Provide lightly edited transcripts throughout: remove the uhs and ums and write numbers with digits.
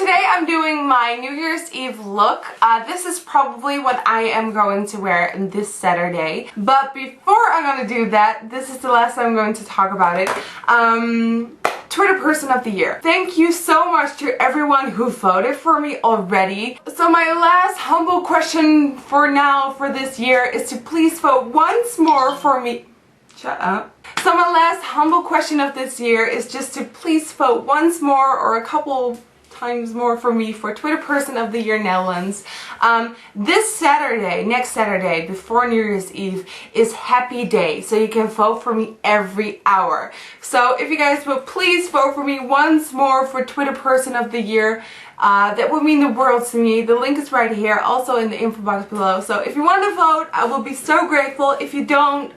today I'm doing my New Year's Eve look. This is probably what I am going to wear this Saturday. But before I'm going to do that, this is the last time I'm going to talk about it. Twitter Person of the Year. Thank you so much to everyone who voted for me already. So my last humble question for now for this year is to please vote once more for me. Shut up. So my last humble question of this year is just to please vote once more or a couple times more for me for Twitter Person of the Year Netherlands. This Saturday, next Saturday, before New Year's Eve, is Happy Day. So you can vote for me every hour. So if you guys will please vote for me once more for Twitter Person of the Year, that would mean the world to me. The link is right here, also in the info box below. So if you want to vote, I will be so grateful. If you don't,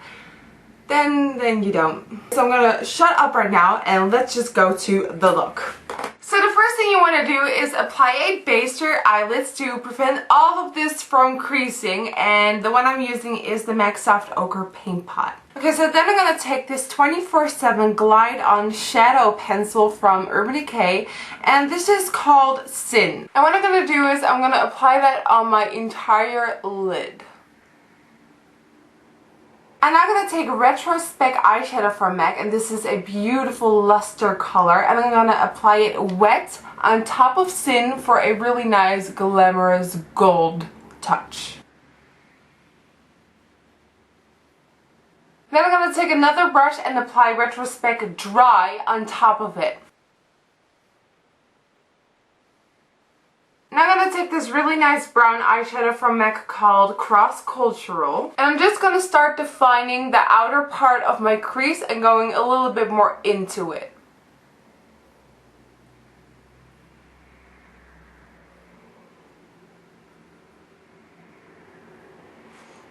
then you don't. So I'm gonna shut up right now and let's just go to the look. So the first thing you want to do is apply a base to your eyelids to prevent all of this from creasing, and the one I'm using is the MAC Soft Ochre Paint Pot. Okay, so then I'm going to take this 24/7 Glide On Shadow Pencil from Urban Decay, and this is called Sin. And what I'm going to do is I'm going to apply that on my entire lid. And I'm going to take Retrospect eyeshadow from MAC, and this is a beautiful luster color, and I'm going to apply it wet on top of Sin for a really nice glamorous gold touch. Then I'm going to take another brush and apply Retrospect dry on top of it. Now I'm going to take this really nice brown eyeshadow from MAC called Cross Cultural, and I'm just going to start defining the outer part of my crease and going a little bit more into it.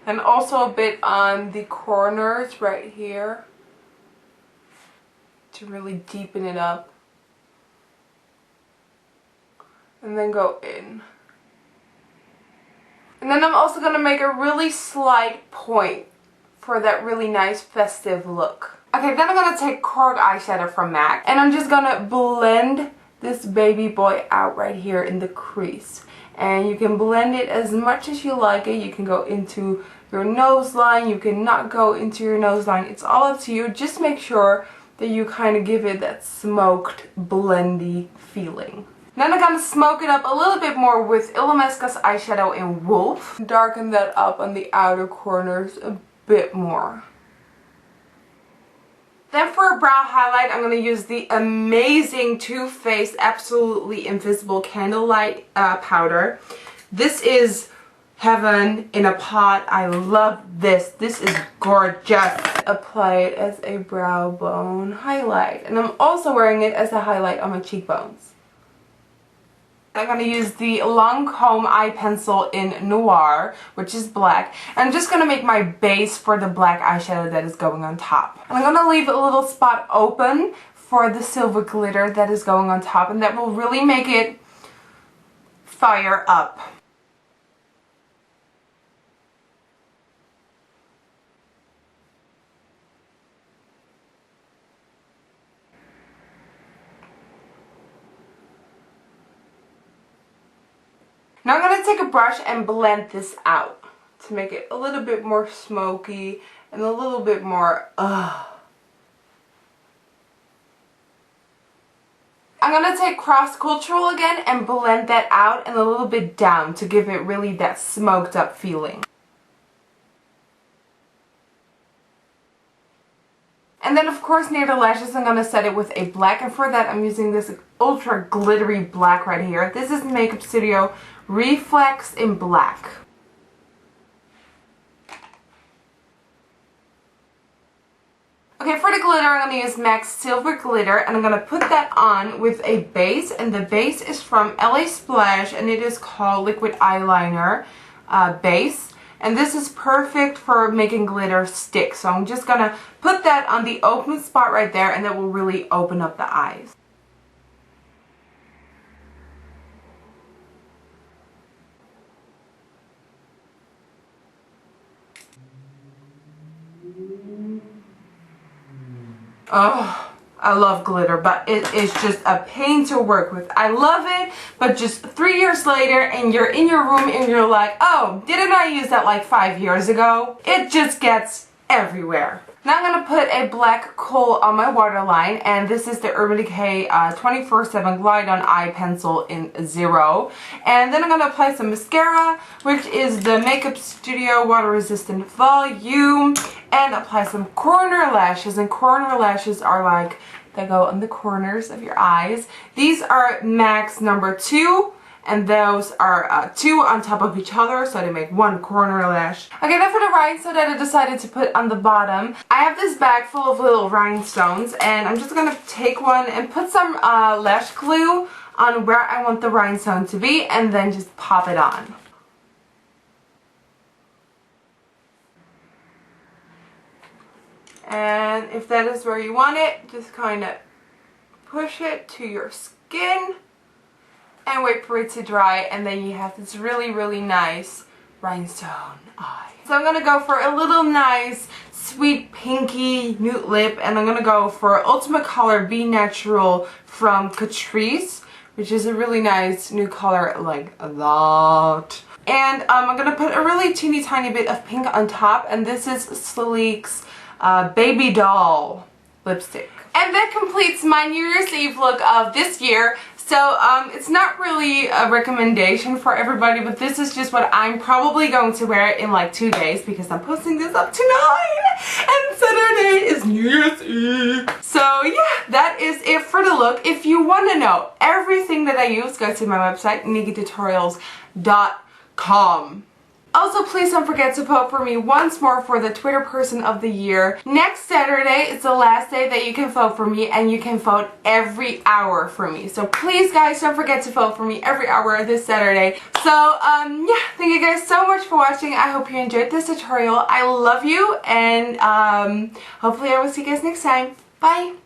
And also a bit on the corners right here to really deepen it up. And then go in. And then I'm also going to make a really slight point for that really nice festive look. Okay, then I'm going to take Cork eyeshadow from MAC, and I'm just going to blend this baby boy out right here in the crease. And you can blend it as much as you like it. You can go into your nose line, you can not go into your nose line. It's all up to you. Just make sure that you kind of give it that smoked, blendy feeling. Then I'm going to smoke it up a little bit more with Illamasqua's eyeshadow in Wolf. Darken that up on the outer corners a bit more. Then for a brow highlight, I'm going to use the amazing Too Faced Absolutely Invisible Candlelight powder. This is heaven in a pot. I love this. This is gorgeous. Apply it as a brow bone highlight. And I'm also wearing it as a highlight on my cheekbones. I'm going to use the Lancome eye pencil in Noir, which is black. And I'm just going to make my base for the black eyeshadow that is going on top. And I'm going to leave a little spot open for the silver glitter that is going on top. And that will really make it fire up. Now I'm going to take a brush and blend this out to make it a little bit more smoky and a little bit more I'm going to take Cross Cultural again and blend that out and a little bit down to give it really that smoked up feeling. And then of course near the lashes I'm going to set it with a black, and for that I'm using this ultra glittery black right here. This is Makeup Studio Reflex in black. Okay, for the glitter I'm going to use MAC Silver Glitter, and I'm going to put that on with a base, and the base is from LA Splash and it is called Liquid Eyeliner Base. And this is perfect for making glitter stick. So I'm just going to put that on the open spot right there, and that will really open up the eyes. Oh, I love glitter, but it is just a pain to work with. I love it, but just 3 years later and you're in your room and you're like, oh, didn't I use that like 5 years ago? It just gets everywhere. Now I'm going to put a black kohl on my waterline, and this is the Urban Decay 24/7 Glide On Eye Pencil in 0. And then I'm going to apply some mascara, which is the Makeup Studio Water Resistant Volume, and apply some corner lashes. And corner lashes are like, they go on the corners of your eyes. These are MAC's number 2. And those are 2 on top of each other, so they make 1 corner lash. Okay, then for the rhinestone that I decided to put on the bottom, I have this bag full of little rhinestones, and I'm just going to take one and put some lash glue on where I want the rhinestone to be, and then just pop it on. And if that is where you want it, just kind of push it to your skin and wait for it to dry, and then you have this really, really nice rhinestone eye. So I'm going to go for a little nice, sweet, pinky nude lip, and I'm going to go for Ultimate Color Be Natural from Catrice, which is a really nice nude color like that. And I'm going to put a really teeny tiny bit of pink on top, and this is Sleek's Baby Doll lipstick. And that completes my New Year's Eve look of this year. So it's not really a recommendation for everybody, but this is just what I'm probably going to wear in like 2 days, because I'm posting this up tonight and Saturday is New Year's Eve. So yeah, that is it for the look. If you want to know everything that I use, go to my website, NikkieTutorials.com. Also, please don't forget to vote for me once more for the Twitter Person of the Year. Next Saturday is the last day that you can vote for me, and you can vote every hour for me. So please, guys, don't forget to vote for me every hour this Saturday. So, yeah, thank you guys so much for watching. I hope you enjoyed this tutorial. I love you, and hopefully I will see you guys next time. Bye!